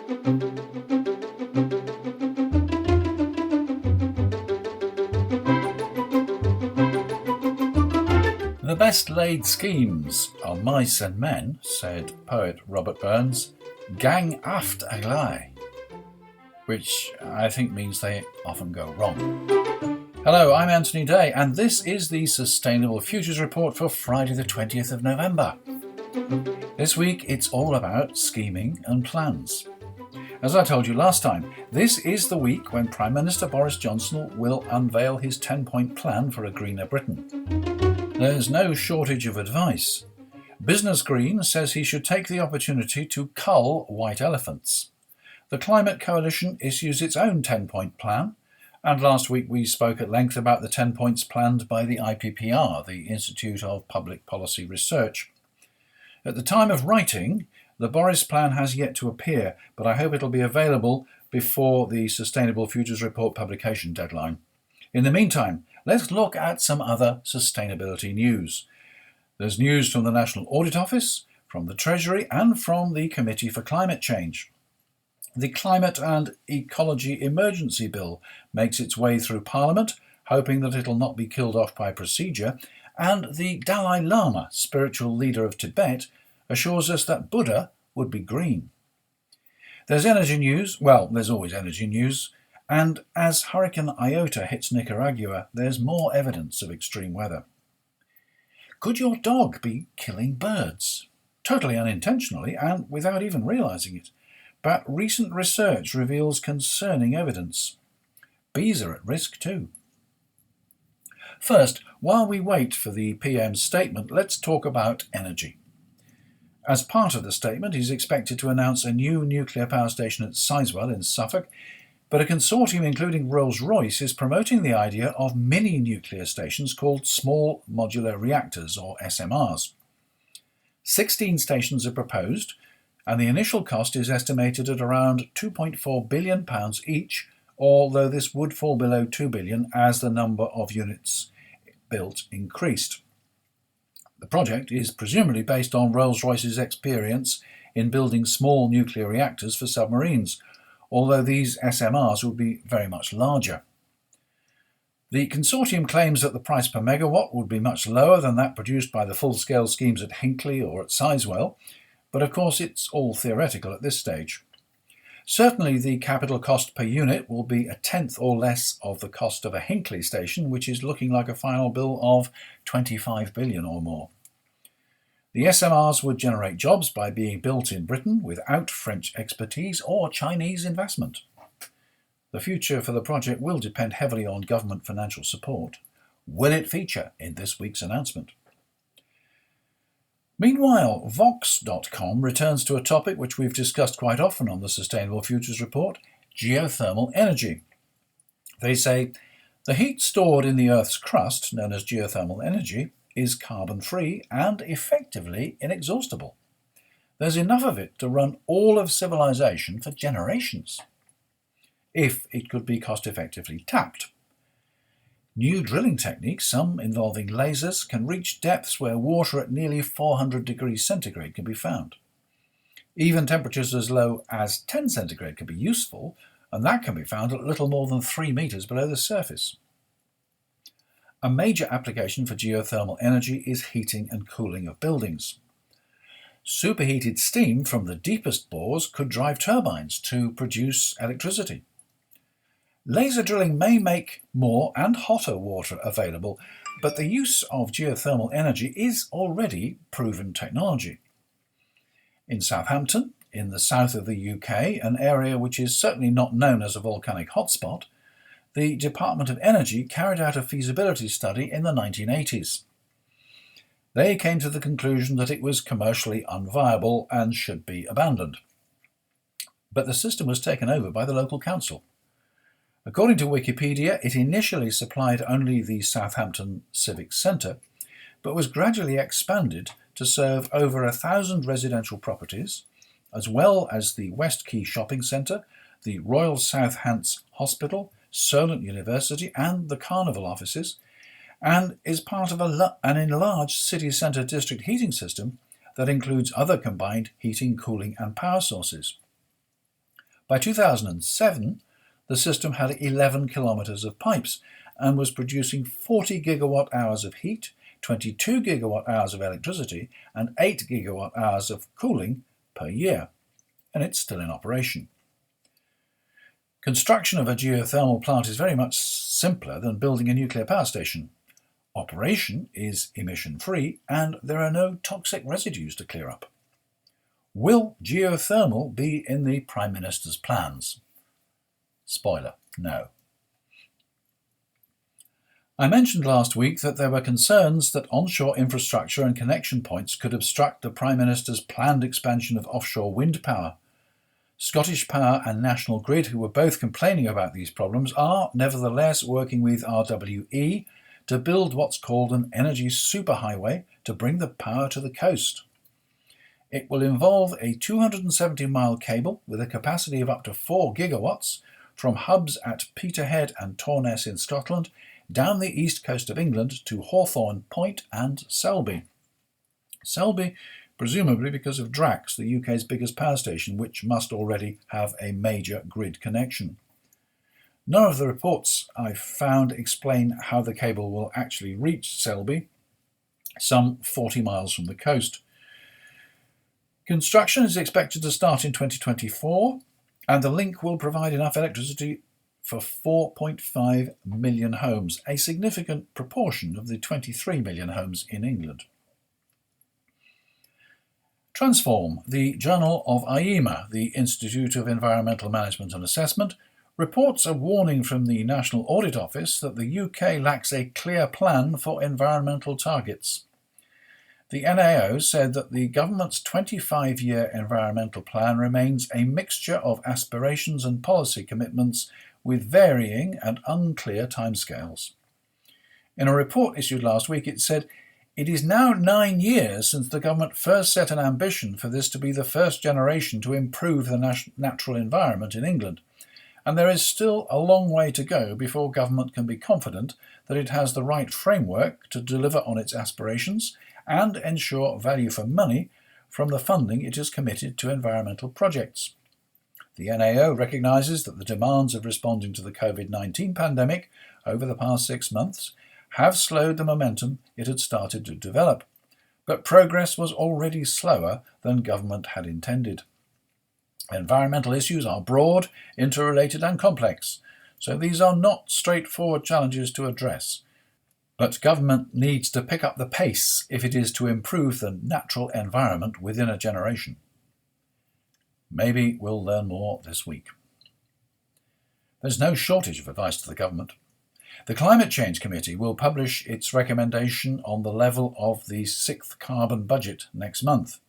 The best laid schemes are mice and men, said poet Robert Burns, gang aft agley, which I think means they often go wrong. Hello, I'm Anthony Day, and this is the Sustainable Futures Report for Friday the 20th of November. This week it's all about scheming and plans. As I told you last time, this is the week when Prime Minister Boris Johnson will unveil his 10-point plan for a greener Britain. There's no shortage of advice. Business Green says he should take the opportunity to cull white elephants. The Climate Coalition issues its own 10-point plan, and last week we spoke at length about the 10 points planned by the IPPR, the Institute of Public Policy Research. At the time of writing, the Boris plan has yet to appear, but I hope it'll be available before the Sustainable Futures Report publication deadline. In the meantime, let's look at some other sustainability news. There's news from the National Audit Office, from the Treasury, and from the Committee for Climate Change. The Climate and Ecology Emergency Bill makes its way through Parliament, hoping that it'll not be killed off by procedure, and the Dalai Lama, spiritual leader of Tibet, assures us that Buddha would be green. There's energy news. Well, there's always energy news. And as Hurricane Iota hits Nicaragua, there's more evidence of extreme weather. Could your dog be killing birds? Totally unintentionally and without even realising it. But recent research reveals concerning evidence. Bees are at risk too. First, while we wait for the PM's statement, let's talk about energy. As part of the statement, he's expected to announce a new nuclear power station at Sizewell in Suffolk, but a consortium including Rolls-Royce is promoting the idea of mini-nuclear stations called small modular reactors, or SMRs. 16 stations are proposed, and the initial cost is estimated at around £2.4 billion each, although this would fall below £2 billion as the number of units built increased. The project is presumably based on Rolls-Royce's experience in building small nuclear reactors for submarines, although these SMRs would be very much larger. The consortium claims that the price per megawatt would be much lower than that produced by the full-scale schemes at Hinkley or at Sizewell, but of course it's all theoretical at this stage. Certainly the capital cost per unit will be a tenth or less of the cost of a Hinkley station, which is looking like a final bill of £25 billion or more. The SMRs would generate jobs by being built in Britain without French expertise or Chinese investment. The future for the project will depend heavily on government financial support. Will it feature in this week's announcement? Meanwhile, Vox.com returns to a topic which we've discussed quite often on the Sustainable Futures Report, geothermal energy. They say, the heat stored in the Earth's crust, known as geothermal energy, is carbon-free and effectively inexhaustible. There's enough of it to run all of civilization for generations, if it could be cost-effectively tapped. New drilling techniques, some involving lasers, can reach depths where water at nearly 400 degrees centigrade can be found. Even temperatures as low as 10 centigrade can be useful, and that can be found at little more than 3 meters below the surface. A major application for geothermal energy is heating and cooling of buildings. Superheated steam from the deepest bores could drive turbines to produce electricity. Laser drilling may make more and hotter water available, but the use of geothermal energy is already proven technology. In Southampton, in the south of the UK, an area which is certainly not known as a volcanic hotspot, the Department of Energy carried out a feasibility study in the 1980s. They came to the conclusion that it was commercially unviable and should be abandoned. But the system was taken over by the local council. According to Wikipedia, it initially supplied only the Southampton Civic Centre, but was gradually expanded to serve over 1,000 residential properties, as well as the West Quay Shopping Centre, the Royal South Hants Hospital, Solent University and the Carnival offices, and is part of an enlarged city centre district heating system that includes other combined heating, cooling and power sources. By 2007, the system had 11 kilometres of pipes and was producing 40 gigawatt hours of heat, 22 gigawatt hours of electricity, and 8 gigawatt hours of cooling per year, and it's still in operation. Construction of a geothermal plant is very much simpler than building a nuclear power station. Operation is emission-free, and there are no toxic residues to clear up. Will geothermal be in the Prime Minister's plans? Spoiler, no. I mentioned last week that there were concerns that onshore infrastructure and connection points could obstruct the Prime Minister's planned expansion of offshore wind power. Scottish Power and National Grid, who were both complaining about these problems, are nevertheless working with RWE to build what's called an energy superhighway to bring the power to the coast. It will involve a 270-mile cable with a capacity of up to 4 gigawatts from hubs at Peterhead and Torness in Scotland down the east coast of England to Hawthorne Point and Selby. Selby, presumably because of Drax, the UK's biggest power station, which must already have a major grid connection. None of the reports I've found explain how the cable will actually reach Selby, some 40 miles from the coast. Construction is expected to start in 2024, and the link will provide enough electricity for 4.5 million homes, a significant proportion of the 23 million homes in England. Transform, the Journal of IEMA, the Institute of Environmental Management and Assessment, reports a warning from the National Audit Office that the UK lacks a clear plan for environmental targets. The NAO said that the government's 25-year environmental plan remains a mixture of aspirations and policy commitments with varying and unclear timescales. In a report issued last week, it said, "It is now 9 years since the government first set an ambition for this to be the first generation to improve the natural environment in England, and there is still a long way to go before government can be confident that it has the right framework to deliver on its aspirations and ensure value for money from the funding it has committed to environmental projects." The NAO recognises that the demands of responding to the COVID-19 pandemic over the past 6 months have slowed the momentum it had started to develop, but progress was already slower than government had intended. Environmental issues are broad, interrelated and complex, so these are not straightforward challenges to address. But government needs to pick up the pace if it is to improve the natural environment within a generation. Maybe we'll learn more this week. There's no shortage of advice to the government. The Climate Change Committee will publish its recommendation on the level of the 6th carbon budget next month.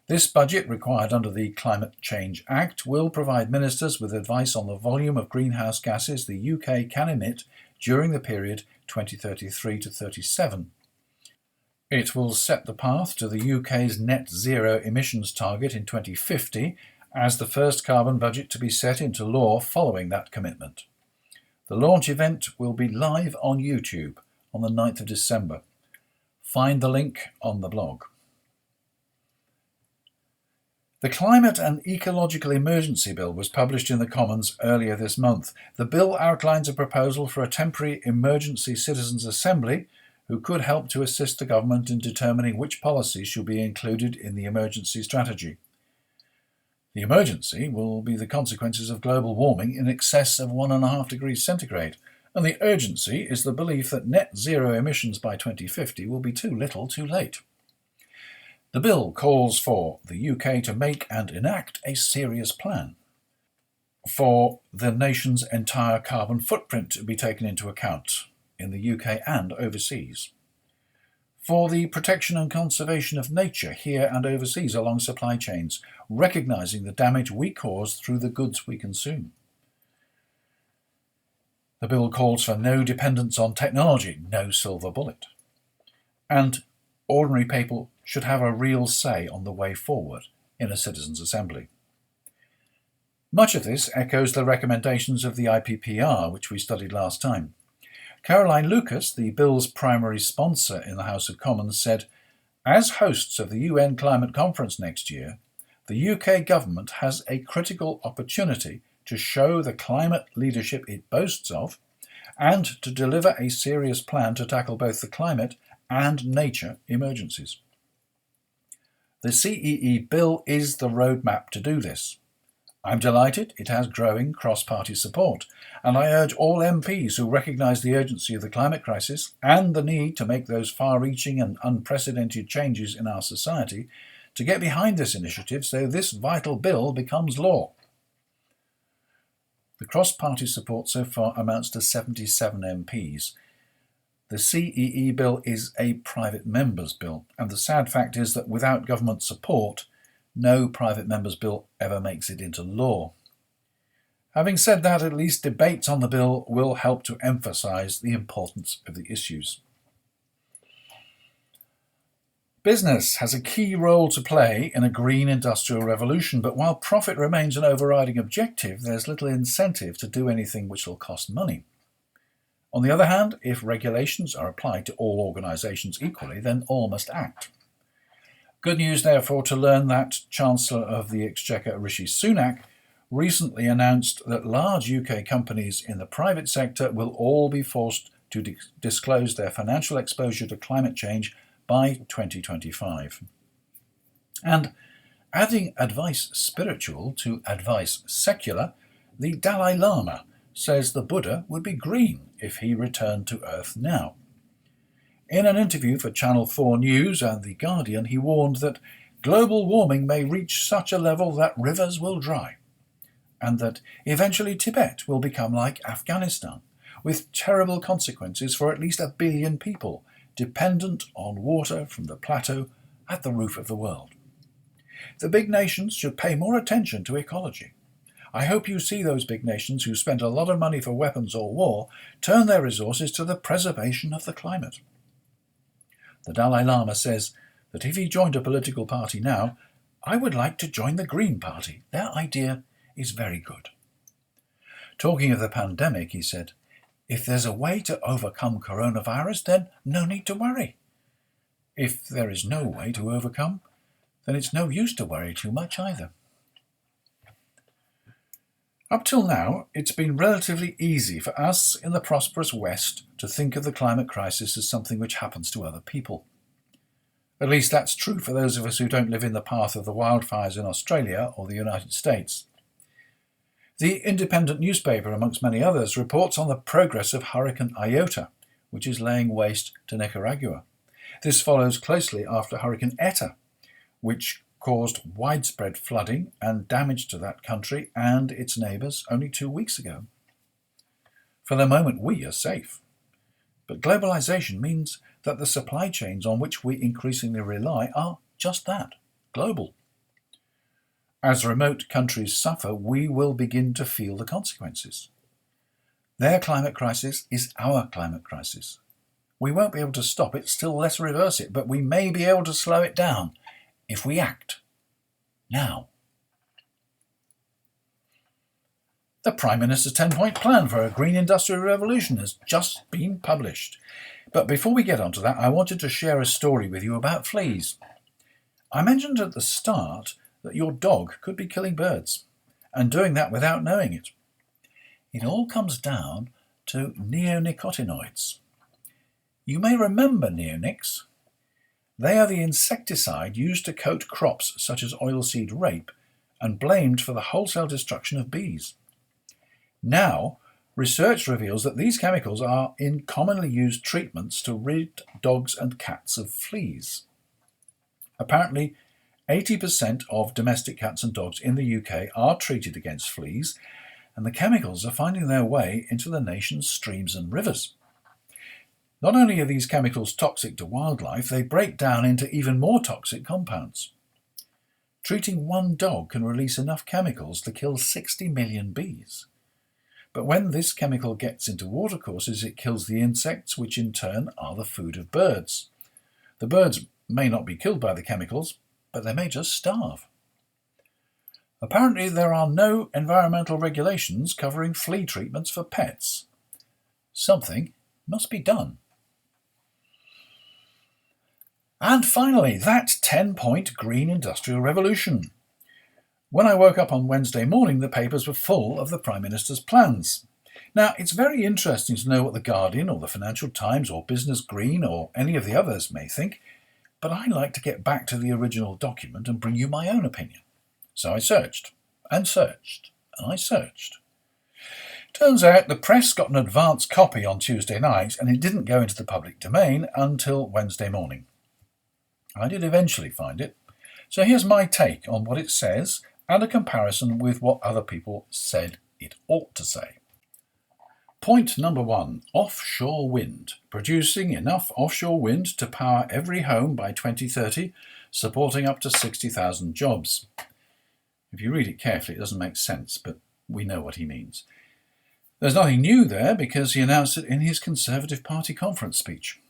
This budget, required under the Climate Change Act, will provide ministers with advice on the volume of greenhouse gases the UK can emit during the period 2033 to 37. It will set the path to the UK's net zero emissions target in 2050 as the first carbon budget to be set into law following that commitment. The launch event will be live on YouTube on the 9th of December. Find the link on the blog. The Climate and Ecological Emergency Bill was published in the Commons earlier this month. The bill outlines a proposal for a temporary emergency citizens' assembly who could help to assist the government in determining which policies should be included in the emergency strategy. The emergency will be the consequences of global warming in excess of 1.5 degrees centigrade, and the urgency is the belief that net zero emissions by 2050 will be too little too late. The bill calls for the UK to make and enact a serious plan for the nation's entire carbon footprint to be taken into account in the UK and overseas, for the protection and conservation of nature here and overseas along supply chains, recognising the damage we cause through the goods we consume. The bill calls for no dependence on technology, no silver bullet, and ordinary people should have a real say on the way forward in a citizens' assembly. Much of this echoes the recommendations of the IPPR, which we studied last time. Caroline Lucas, the bill's primary sponsor in the House of Commons, said, "As hosts of the UN Climate Conference next year, the UK government has a critical opportunity to show the climate leadership it boasts of and to deliver a serious plan to tackle both the climate and nature emergencies. The CEE bill is the roadmap to do this. I'm delighted it has growing cross-party support, and I urge all MPs who recognise the urgency of the climate crisis and the need to make those far-reaching and unprecedented changes in our society to get behind this initiative so this vital bill becomes law. The cross-party support so far amounts to 77 MPs. The CEE bill is a private member's bill, and the sad fact is that without government support, no private member's bill ever makes it into law. Having said that, at least debates on the bill will help to emphasise the importance of the issues. Business has a key role to play in a green industrial revolution, but while profit remains an overriding objective, there's little incentive to do anything which will cost money. On the other hand, if regulations are applied to all organisations equally, then all must act. Good news, therefore, to learn that Chancellor of the Exchequer Rishi Sunak recently announced that large UK companies in the private sector will all be forced to disclose their financial exposure to climate change by 2025. And adding advice spiritual to advice secular, the Dalai Lama says the Buddha would be green if he returned to Earth now. In an interview for Channel 4 News and The Guardian, he warned that global warming may reach such a level that rivers will dry, and that eventually Tibet will become like Afghanistan, with terrible consequences for at least 1 billion people, dependent on water from the plateau at the roof of the world. The big nations should pay more attention to ecology. I hope you see those big nations who spend a lot of money for weapons or war turn their resources to the preservation of the climate. The Dalai Lama says that if he joined a political party now, I would like to join the Green Party. Their idea is very good. Talking of the pandemic, he said, if there's a way to overcome coronavirus, then no need to worry. If there is no way to overcome, then it's no use to worry too much either. Up till now, it's been relatively easy for us in the prosperous West to think of the climate crisis as something which happens to other people. At least that's true for those of us who don't live in the path of the wildfires in Australia or the United States. The Independent newspaper, amongst many others, reports on the progress of Hurricane Iota, which is laying waste to Nicaragua. This follows closely after Hurricane Eta, which caused widespread flooding and damage to that country and its neighbours only 2 weeks ago. For the moment, we are safe. But globalisation means that the supply chains on which we increasingly rely are just that, global. As remote countries suffer, we will begin to feel the consequences. Their climate crisis is our climate crisis. We won't be able to stop it, still less reverse it, but we may be able to slow it down if we act now. The Prime Minister's 10-point plan for a green industrial revolution has just been published. But before we get onto that, I wanted to share a story with you about fleas. I mentioned at the start that your dog could be killing birds, and doing that without knowing it. It all comes down to neonicotinoids. You may remember neonics. They are the insecticide used to coat crops such as oilseed rape and blamed for the wholesale destruction of bees. Now, research reveals that these chemicals are in commonly used treatments to rid dogs and cats of fleas. Apparently, 80% of domestic cats and dogs in the UK are treated against fleas, and the chemicals are finding their way into the nation's streams and rivers. Not only are these chemicals toxic to wildlife, they break down into even more toxic compounds. Treating one dog can release enough chemicals to kill 60 million bees. But when this chemical gets into watercourses, it kills the insects, which in turn are the food of birds. The birds may not be killed by the chemicals, but they may just starve. Apparently, there are no environmental regulations covering flea treatments for pets. Something must be done. And finally, that 10-point green industrial revolution. When I woke up on Wednesday morning, the papers were full of the Prime Minister's plans. Now, it's very interesting to know what The Guardian or the Financial Times or Business Green or any of the others may think, but I like to get back to the original document and bring you my own opinion. So I searched and searched and I searched. Turns out the press got an advance copy on Tuesday night and it didn't go into the public domain until Wednesday morning. I did eventually find it, so here's my take on what it says and a comparison with what other people said it ought to say. Point number 1, offshore wind. Producing enough offshore wind to power every home by 2030, supporting up to 60,000 jobs. If you read it carefully, it doesn't make sense, but we know what he means. There's nothing new there because he announced it in his Conservative Party conference speech.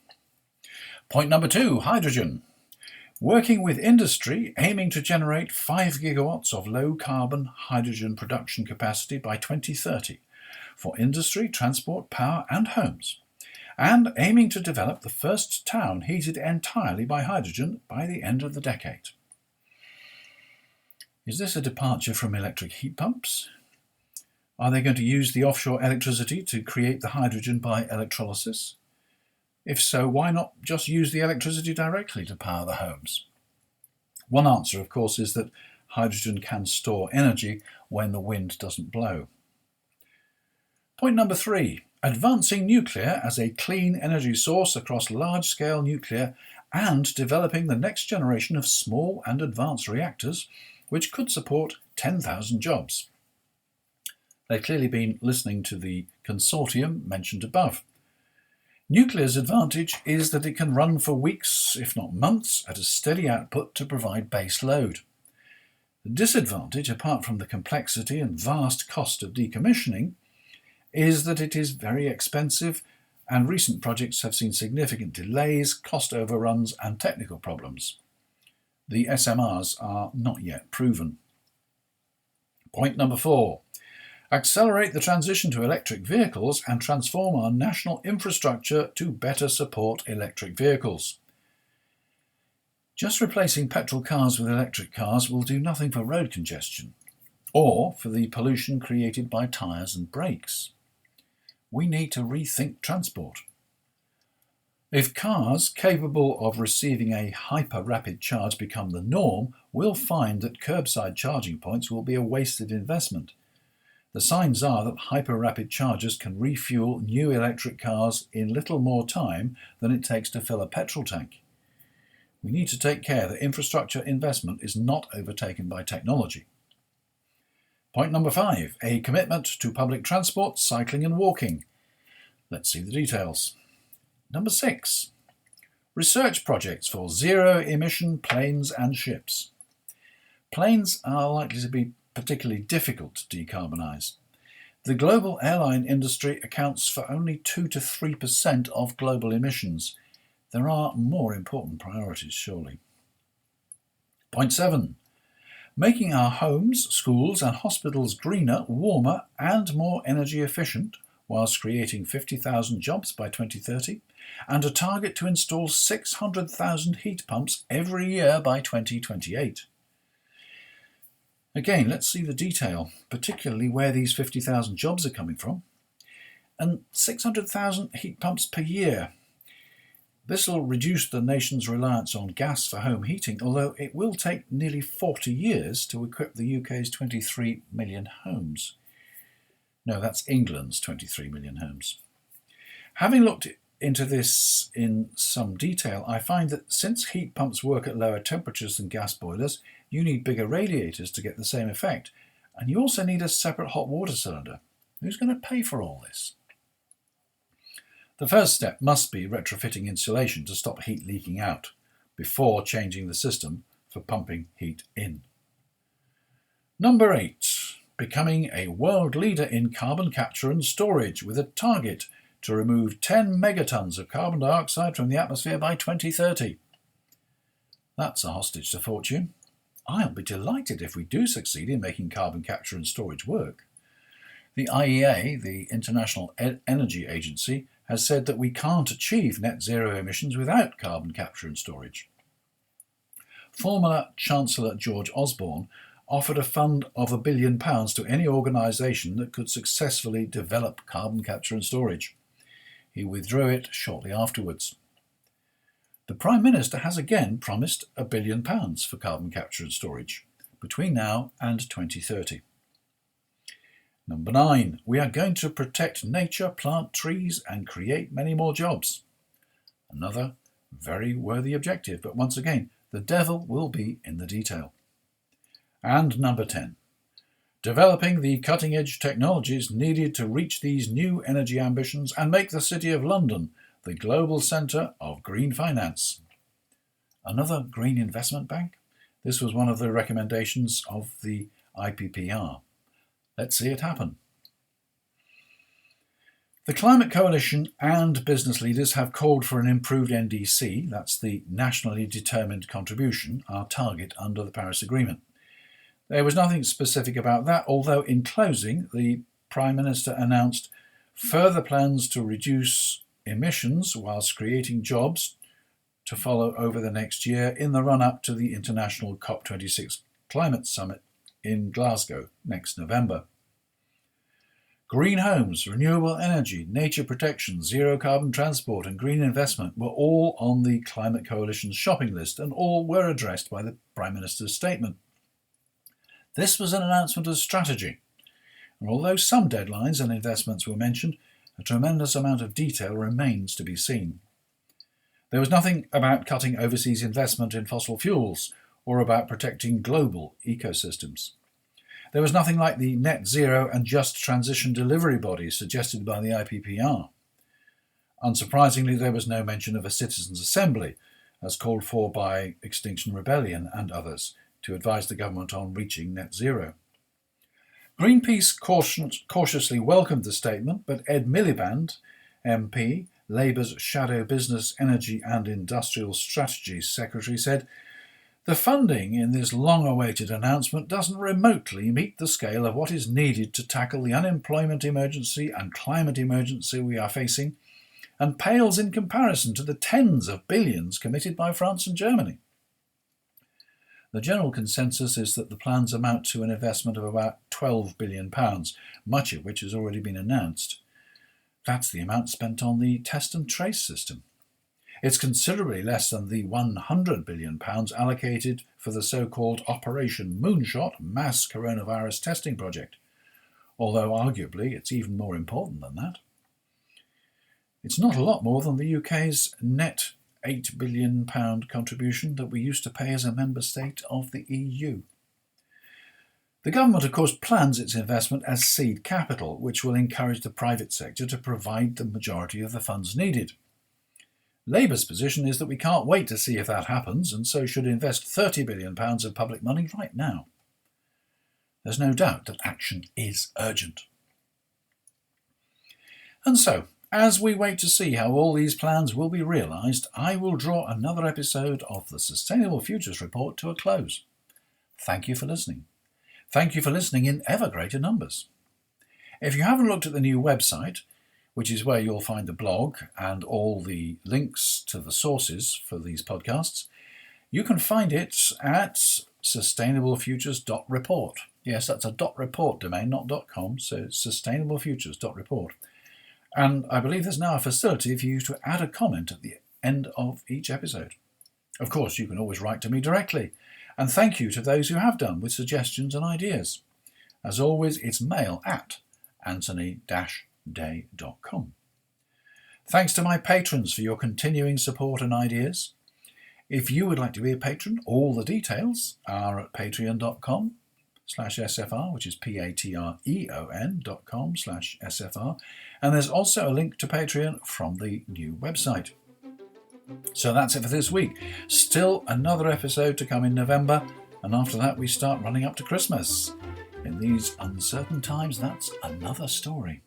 Point number 2, hydrogen. Working with industry, aiming to generate 5 gigawatts of low-carbon hydrogen production capacity by 2030 for industry, transport, power and homes, and aiming to develop the first town heated entirely by hydrogen by the end of the decade. Is this a departure from electric heat pumps? Are they going to use the offshore electricity to create the hydrogen by electrolysis? If so, why not just use the electricity directly to power the homes? One answer, of course, is that hydrogen can store energy when the wind doesn't blow. Point number 3, advancing nuclear as a clean energy source across large-scale nuclear and developing the next generation of small and advanced reactors which could support 10,000 jobs. They've clearly been listening to the consortium mentioned above. Nuclear's advantage is that it can run for weeks, if not months, at a steady output to provide base load. The disadvantage, apart from the complexity and vast cost of decommissioning, is that it is very expensive and recent projects have seen significant delays, cost overruns and technical problems. The SMRs are not yet proven. Point number 4. Accelerate the transition to electric vehicles and transform our national infrastructure to better support electric vehicles. Just replacing petrol cars with electric cars will do nothing for road congestion or for the pollution created by tyres and brakes. We need to rethink transport. If cars capable of receiving a hyper-rapid charge become the norm, we'll find that curbside charging points will be a wasted investment. The signs are that hyper-rapid chargers can refuel new electric cars in little more time than it takes to fill a petrol tank. We need to take care that infrastructure investment is not overtaken by technology. Point number 5, a commitment to public transport, cycling and walking. Let's see the details. Number 6, research projects for zero-emission planes and ships. Planes are likely to be particularly difficult to decarbonise. The global airline industry accounts for only 2 to 3% of global emissions. There are more important priorities, surely. Point 7, making our homes, schools and hospitals greener, warmer and more energy efficient whilst creating 50,000 jobs by 2030 and a target to install 600,000 heat pumps every year by 2028. Again, let's see the detail, particularly where these 50,000 jobs are coming from. And 600,000 heat pumps per year. This will reduce the nation's reliance on gas for home heating, although it will take nearly 40 years to equip the UK's 23 million homes. No, that's England's 23 million homes. Having looked into this in some detail, I find that since heat pumps work at lower temperatures than gas boilers, you need bigger radiators to get the same effect, and you also need a separate hot water cylinder. Who's going to pay for all this? The first step must be retrofitting insulation to stop heat leaking out before changing the system for pumping heat in. Number 8, becoming a world leader in carbon capture and storage with a target to remove 10 megatons of carbon dioxide from the atmosphere by 2030. That's a hostage to fortune. I'll be delighted if we do succeed in making carbon capture and storage work. The IEA, the International Energy Agency, has said that we can't achieve net zero emissions without carbon capture and storage. Former Chancellor George Osborne offered a fund of £1 billion to any organisation that could successfully develop carbon capture and storage. He withdrew it shortly afterwards. The Prime Minister has again promised £1 billion for carbon capture and storage between now and 2030. Number 9. We are going to protect nature, plant trees and create many more jobs. Another very worthy objective, but once again, the devil will be in the detail. And number 10. Developing the cutting-edge technologies needed to reach these new energy ambitions and make the City of London the global centre of green finance. Another green investment bank? This was one of the recommendations of the IPPR. Let's see it happen. The Climate Coalition and business leaders have called for an improved NDC, that's the Nationally Determined Contribution, our target under the Paris Agreement. There was nothing specific about that, although in closing, the Prime Minister announced further plans to reduce emissions whilst creating jobs to follow over the next year in the run-up to the International COP26 Climate Summit in Glasgow next November. Green homes, renewable energy, nature protection, zero carbon transport and green investment were all on the Climate Coalition's shopping list and all were addressed by the Prime Minister's statement. This was an announcement of strategy, and although some deadlines and investments were mentioned, a tremendous amount of detail remains to be seen. There was nothing about cutting overseas investment in fossil fuels or about protecting global ecosystems. There was nothing like the net zero and just transition delivery bodies suggested by the IPPR. Unsurprisingly, there was no mention of a citizens' assembly, as called for by Extinction Rebellion and others, to advise the government on reaching net zero. Greenpeace cautiously welcomed the statement, but Ed Miliband, MP, Labour's Shadow Business, Energy and Industrial Strategy Secretary, said, "The funding in this long-awaited announcement doesn't remotely meet the scale of what is needed to tackle the unemployment emergency and climate emergency we are facing, and pales in comparison to the tens of billions committed by France and Germany." The general consensus is that the plans amount to an investment of about £12 billion, much of which has already been announced. That's the amount spent on the test and trace system. It's considerably less than the £100 billion allocated for the so-called Operation Moonshot mass coronavirus testing project, although arguably it's even more important than that. It's not a lot more than the UK's net £8 billion contribution that we used to pay as a member state of the EU. The government, of course, plans its investment as seed capital, which will encourage the private sector to provide the majority of the funds needed. Labour's position is that we can't wait to see if that happens, and so should invest £30 billion of public money right now. There's no doubt that action is urgent. And so, as we wait to see how all these plans will be realised, I will draw another episode of the Sustainable Futures Report to a close. Thank you for listening. Thank you for listening in ever greater numbers. If you haven't looked at the new website, which is where you'll find the blog and all the links to the sources for these podcasts, you can find it at sustainablefutures.report. Yes, that's a .report domain, not .com, so sustainablefutures.report. And I believe there's now a facility for you to add a comment at the end of each episode. Of course, you can always write to me directly, and thank you to those who have done with suggestions and ideas. As always, it's mail at anthony-day.com. Thanks to my patrons for your continuing support and ideas. If you would like to be a patron, all the details are at patreon.com/SFR, which is patreon.com/SFR, and there's also a link to Patreon from the new website. So that's it for this week. Still another episode to come in November, and after that we start running up to Christmas. In these uncertain times, that's another story.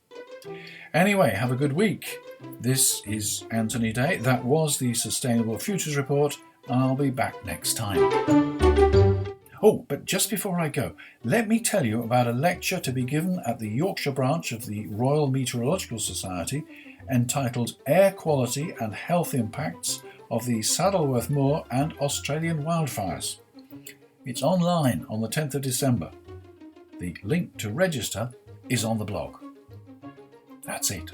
Anyway, have a good week. This is Anthony Day. That was the Sustainable Futures Report, and I'll be back next time. Oh, but just before I go, let me tell you about a lecture to be given at the Yorkshire branch of the Royal Meteorological Society entitled Air Quality and Health Impacts of the Saddleworth Moor and Australian Wildfires. It's online on the 10th of December. The link to register is on the blog. That's it.